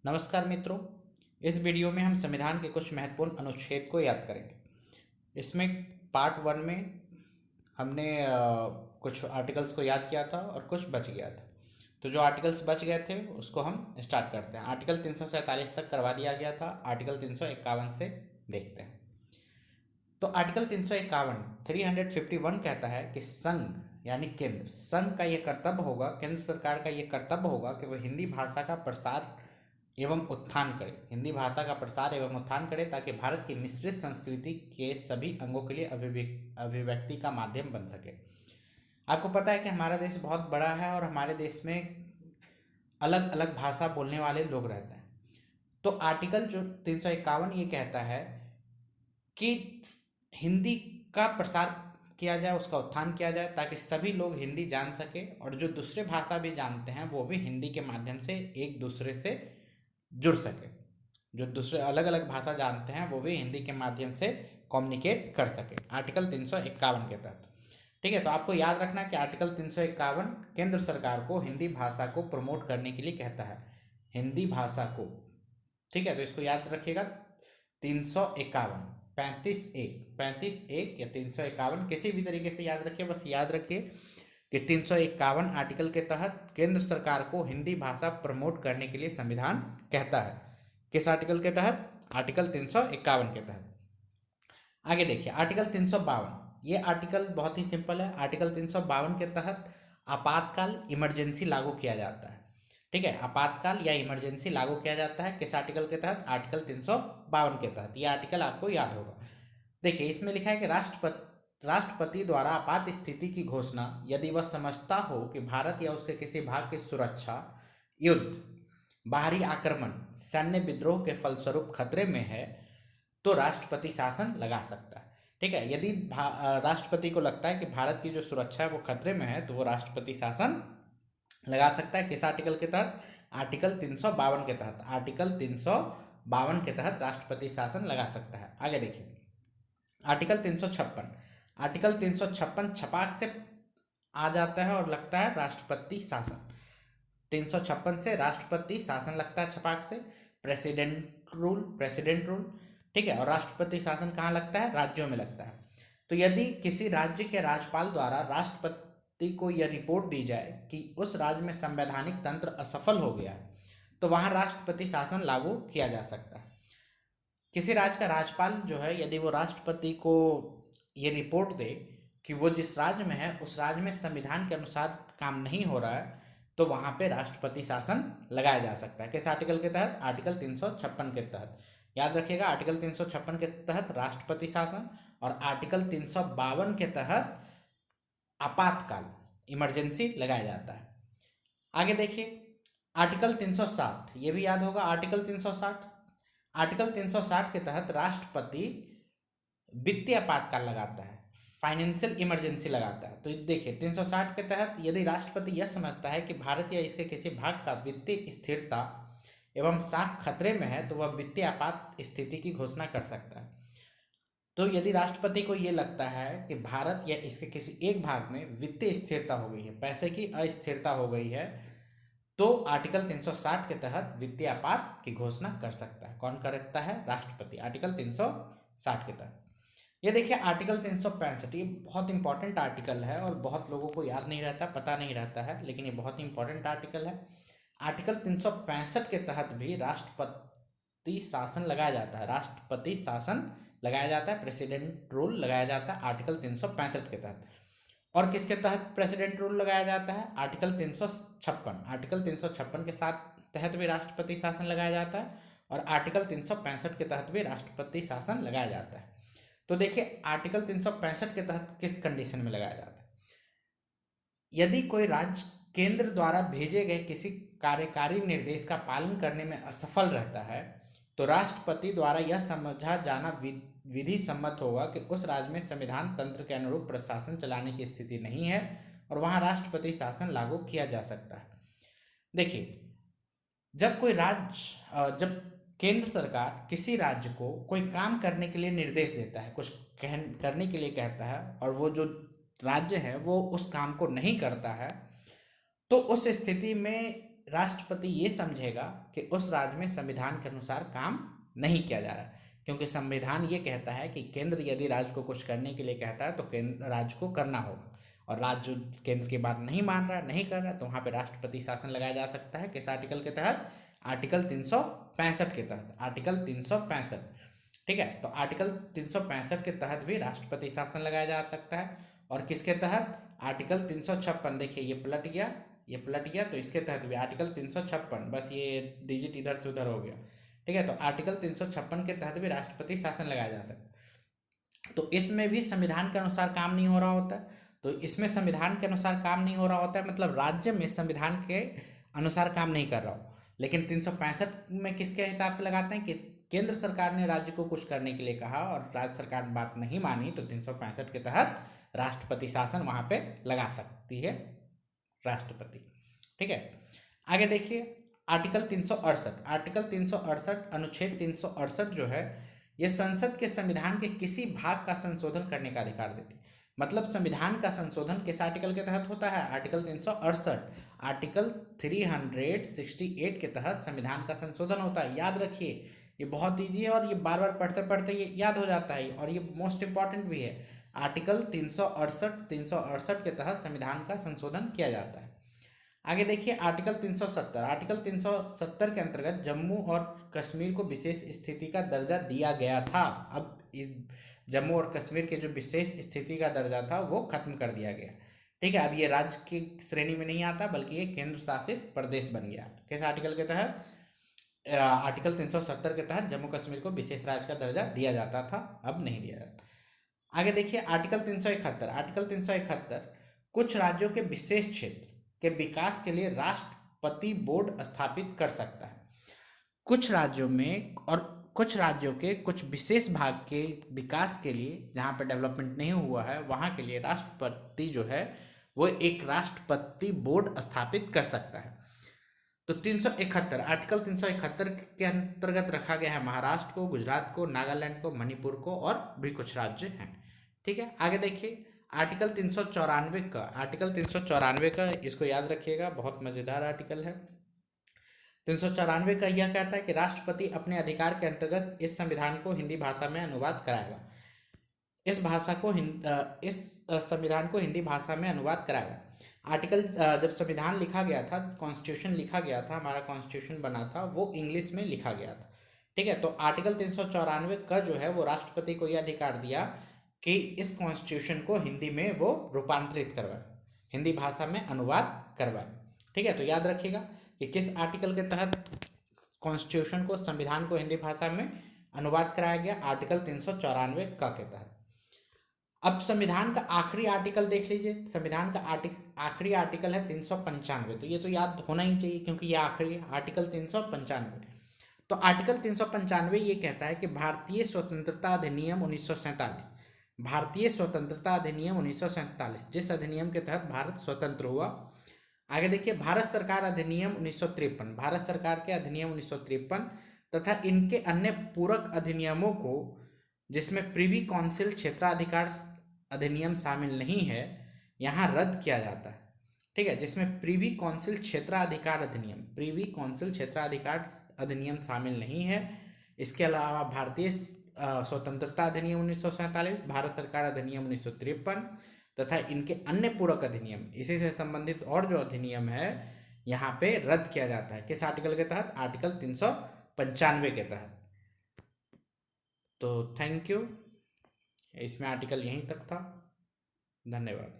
नमस्कार मित्रों, इस वीडियो में हम संविधान के कुछ महत्वपूर्ण अनुच्छेद को याद करेंगे। इसमें पार्ट 1 में हमने कुछ आर्टिकल्स को याद किया था और कुछ बच गया था। तो जो आर्टिकल्स बच गए थे उसको हम स्टार्ट करते हैं। आर्टिकल 347 तक करवा दिया गया था, आर्टिकल 351 से देखते हैं। तो आर्टिकल 351 351 कहता है कि संघ यानी केंद्र, संघ का ये कर्तव्य होगा, केंद्र सरकार का ये कर्तव्य होगा कि वह हिंदी भाषा का प्रसार एवं उत्थान करे, हिंदी भाषा का प्रसार एवं उत्थान करे ताकि भारत की मिश्रित संस्कृति के सभी अंगों के लिए अभिव्यक्ति का माध्यम बन सके। आपको पता है कि हमारा देश बहुत बड़ा है और हमारे देश में अलग अलग भाषा बोलने वाले लोग रहते हैं। तो आर्टिकल जो 351 ये कहता है कि हिंदी का प्रसार किया जाए, उसका उत्थान किया जाए ताकि सभी लोग हिंदी जान सके और जो दूसरे भाषा भी जानते हैं वो भी हिंदी के माध्यम से एक दूसरे से जुड़ सके। जो दूसरे अलग अलग भाषा जानते हैं वो भी हिंदी के माध्यम से कम्युनिकेट कर सके, आर्टिकल 351 के तहत। ठीक है, तो आपको याद रखना कि आर्टिकल 351 केंद्र सरकार को हिंदी भाषा को प्रमोट करने के लिए कहता है, हिंदी भाषा को। ठीक है, तो इसको याद रखिएगा। 351 35 1 या 351 किसी भी तरीके से याद रखिए, बस याद रखिए कि 351 आर्टिकल के तहत केंद्र सरकार को हिंदी भाषा प्रमोट करने के लिए संविधान कहता है। किस आर्टिकल के तहत? आर्टिकल 351 के तहत। आगे देखिए आर्टिकल 352, ये आर्टिकल बहुत ही सिंपल है। आर्टिकल 352 के तहत आपातकाल इमरजेंसी लागू किया जाता है। ठीक है, आपातकाल या इमरजेंसी लागू किया जाता है किस आर्टिकल के तहत? आर्टिकल 352 के तहत। ये आर्टिकल आपको याद होगा। देखिए इसमें लिखा है कि राष्ट्रपति द्वारा आपात स्थिति की घोषणा यदि वह समझता हो कि भारत या उसके किसी भाग की सुरक्षा, युद्ध, बाहरी आक्रमण, सैन्य विद्रोह के फलस्वरूप खतरे में है तो राष्ट्रपति शासन लगा सकता है। ठीक है, यदि राष्ट्रपति को लगता है कि भारत की जो सुरक्षा है वो खतरे में है तो वो राष्ट्रपति शासन लगा सकता है। किस आर्टिकल के तहत? आर्टिकल 352 के तहत। आर्टिकल 352 के तहत राष्ट्रपति शासन लगा सकता है। आगे देखिए आर्टिकल 356, आर्टिकल 356 छपाक से आ जाता है और लगता है राष्ट्रपति शासन। 356 से राष्ट्रपति शासन लगता है छपाक से, प्रेसिडेंट रूल। ठीक है, और राष्ट्रपति शासन कहाँ लगता है? राज्यों में लगता है। तो यदि किसी राज्य के राज्यपाल द्वारा राष्ट्रपति को यह रिपोर्ट दी जाए कि उस राज्य में संवैधानिक तंत्र असफल हो गया है तो वहाँ राष्ट्रपति शासन लागू किया जा सकता है। किसी राज्य का राज्यपाल जो है यदि वो राष्ट्रपति को ये रिपोर्ट दे कि वो जिस राज्य में है उस राज्य में संविधान के अनुसार काम नहीं हो रहा है तो वहाँ पे राष्ट्रपति शासन लगाया जा सकता है। किस आर्टिकल के तहत? आर्टिकल 356 के तहत। याद रखिएगा आर्टिकल 356 के तहत राष्ट्रपति शासन और आर्टिकल 352 के तहत आपातकाल इमरजेंसी लगाया जाता है। आगे देखिए आर्टिकल 360, ये भी याद होगा। आर्टिकल 360, आर्टिकल 360 के तहत राष्ट्रपति वित्तीय आपातकाल लगाता है, फाइनेंशियल इमरजेंसी लगाता है। तो देखिए 360 के तहत यदि राष्ट्रपति यह समझता है कि भारत या इसके किसी भाग का वित्तीय स्थिरता एवं साख खतरे में है तो वह वित्तीय आपात स्थिति की घोषणा कर सकता है। तो यदि राष्ट्रपति को ये लगता है कि भारत या इसके किसी एक भाग में वित्तीय स्थिरता हो गई है, पैसे की अस्थिरता हो गई है, तो आर्टिकल 360 के तहत वित्तीय आपात की घोषणा कर सकता है। कौन करता है? राष्ट्रपति, आर्टिकल 360 के तहत। ये देखिए आर्टिकल 365, ये बहुत इंपॉर्टेंट आर्टिकल है और बहुत लोगों को याद नहीं रहता, पता नहीं रहता है, लेकिन ये बहुत ही इंपॉर्टेंट आर्टिकल है। आर्टिकल 365 के तहत भी राष्ट्रपति शासन लगाया जाता है, राष्ट्रपति शासन लगाया जाता है, प्रेसिडेंट रूल लगाया जाता है आर्टिकल 365 के तहत। और किसके तहत प्रेसिडेंट रूल लगाया जाता है? आर्टिकल 356, आर्टिकल 356 के साथ तहत भी राष्ट्रपति शासन लगाया जाता है और आर्टिकल 365 के तहत भी राष्ट्रपति शासन लगाया जाता है। तो देखिए आर्टिकल 365 के तहत किस कंडीशन में लगाया जाता है? यदि कोई राज्य केंद्र द्वारा भेजे गए किसी कार्यकारी निर्देश का पालन करने में असफल रहता है तो राष्ट्रपति द्वारा यह समझा जाना विधि सम्मत होगा कि उस राज्य में संविधान तंत्र के अनुरूप प्रशासन चलाने की स्थिति नहीं है और वहां राष्ट्रपति शासन लागू किया जा सकता है। देखिए जब जब केंद्र सरकार किसी राज्य को कोई काम करने के लिए निर्देश देता है, कुछ करने के लिए कहता है और वो जो राज्य है वो उस काम को नहीं करता है तो उस स्थिति में राष्ट्रपति ये समझेगा कि उस राज्य में संविधान के अनुसार काम नहीं किया जा रहा है, क्योंकि संविधान ये कहता है कि केंद्र यदि राज्य को कुछ करने के लिए कहता है तो केंद्र राज्य को करना होगा, और राज्य केंद्र की बात नहीं मान रहा, नहीं कर रहा, तो वहाँ पे राष्ट्रपति शासन लगाया जा सकता है। किस आर्टिकल के तहत? आर्टिकल 365 के तहत। आर्टिकल 365, ठीक है। तो आर्टिकल 365 के तहत भी राष्ट्रपति शासन लगाया जा सकता है। और किसके तहत? आर्टिकल 356, देखिए ये पलट गया, ये पलट गया, तो इसके तहत भी आर्टिकल 356, बस ये डिजिट इधर से उधर हो गया, ठीक है। तो आर्टिकल 356 के तहत भी राष्ट्रपति शासन लगाया जा सकता है। तो इसमें भी संविधान के अनुसार काम नहीं हो रहा होता है। तो इसमें संविधान के अनुसार काम नहीं हो रहा होता है, मतलब राज्य में संविधान के अनुसार काम नहीं कर रहा हो। लेकिन 365 में किसके हिसाब से लगाते हैं कि केंद्र सरकार ने राज्य को कुछ करने के लिए कहा और राज्य सरकार ने बात नहीं मानी, तो 365 के तहत राष्ट्रपति शासन वहाँ पे लगा सकती है राष्ट्रपति, ठीक है। आगे देखिए आर्टिकल 368। आर्टिकल 368 अनुच्छेद 368 जो है, ये संसद के संविधान के किसी भाग का संशोधन करने का अधिकार देती है। मतलब संविधान का संशोधन किस आर्टिकल के तहत होता है? आर्टिकल 368। आर्टिकल 368 के तहत संविधान का संशोधन होता है। याद रखिए, ये बहुत ईजी है और ये बार बार पढ़ते पढ़ते ये याद हो जाता है, और ये मोस्ट इंपॉर्टेंट भी है। आर्टिकल 368 के तहत संविधान का संशोधन किया जाता है। आगे देखिए आर्टिकल 370। आर्टिकल 370 के अंतर्गत जम्मू और कश्मीर को विशेष स्थिति का दर्जा दिया गया था। अब इस जम्मू और कश्मीर के जो विशेष स्थिति का दर्जा था वो खत्म कर दिया गया, ठीक है। अब ये राज्य की श्रेणी में नहीं आता, बल्कि ये केंद्र शासित प्रदेश बन गया। किस आर्टिकल के तहत? आर्टिकल 370 के तहत जम्मू कश्मीर को विशेष राज्य का दर्जा दिया जाता था, अब नहीं दिया जाता। आगे देखिए आर्टिकल 371। आर्टिकल 371 कुछ राज्यों के विशेष क्षेत्र के विकास के लिए राष्ट्रपति बोर्ड स्थापित कर सकता है। कुछ राज्यों में और कुछ राज्यों के कुछ विशेष भाग के विकास के लिए, जहाँ पर डेवलपमेंट नहीं हुआ है, वहाँ के लिए राष्ट्रपति जो है वो एक राष्ट्रपति बोर्ड स्थापित कर सकता है। तो 371, आर्टिकल 371 के अंतर्गत रखा गया है महाराष्ट्र को, गुजरात को, नागालैंड को, मणिपुर को, और भी कुछ राज्य हैं, ठीक है। आगे देखिए आर्टिकल 394 का। आर्टिकल 394 का, इसको याद रखिएगा, बहुत मज़ेदार आर्टिकल है। 394 का यह कहता है कि राष्ट्रपति अपने अधिकार के अंतर्गत इस संविधान को हिंदी भाषा में अनुवाद कराएगा। इस संविधान को हिंदी भाषा में अनुवाद कराएगा। आर्टिकल जब संविधान लिखा गया था, कॉन्स्टिट्यूशन लिखा गया था, हमारा कॉन्स्टिट्यूशन बना था, वो इंग्लिश में लिखा गया था, ठीक है। तो आर्टिकल 394 का जो है वो राष्ट्रपति को यह अधिकार दिया कि इस कॉन्स्टिट्यूशन को हिंदी में वो रूपांतरित करवाए, हिंदी भाषा में अनुवाद करवाए, ठीक है। तो याद रखिएगा कि किस आर्टिकल के तहत कॉन्स्टिट्यूशन को, संविधान को हिंदी भाषा में अनुवाद कराया गया? आर्टिकल 394 का के तहत। अब संविधान का आखिरी आर्टिकल देख लीजिए। संविधान का आखिरी आर्टिकल है 395। तो ये तो याद होना ही चाहिए, क्योंकि ये आखिरी आर्टिकल 395। तो आर्टिकल 395 ये कहता है कि भारतीय स्वतंत्रता अधिनियम 1947, भारतीय स्वतंत्रता अधिनियम 1947, जिस अधिनियम के तहत भारत स्वतंत्र हुआ। आगे देखिए भारत सरकार अधिनियम 1953, भारत सरकार के अधिनियम 1953 तथा इनके अन्य पूरक अधिनियमों को, जिसमें प्रिवी काउंसिल क्षेत्राधिकार अधिनियम शामिल नहीं है, यहाँ रद्द किया जाता है, ठीक है। जिसमें प्रिवी काउंसिल क्षेत्राधिकार अधिनियम, प्रिवी काउंसिल क्षेत्राधिकार अधिनियम शामिल नहीं है। इसके अलावा भारतीय स्वतंत्रता अधिनियम 1947, भारत सरकार अधिनियम 1953 तथा इनके अन्य पूरक अधिनियम, इसी से संबंधित और जो अधिनियम है यहाँ पे रद्द किया जाता है। किस आर्टिकल के तहत? आर्टिकल 395 के तहत। तो थैंक यू, इसमें आर्टिकल यहीं तक था। धन्यवाद।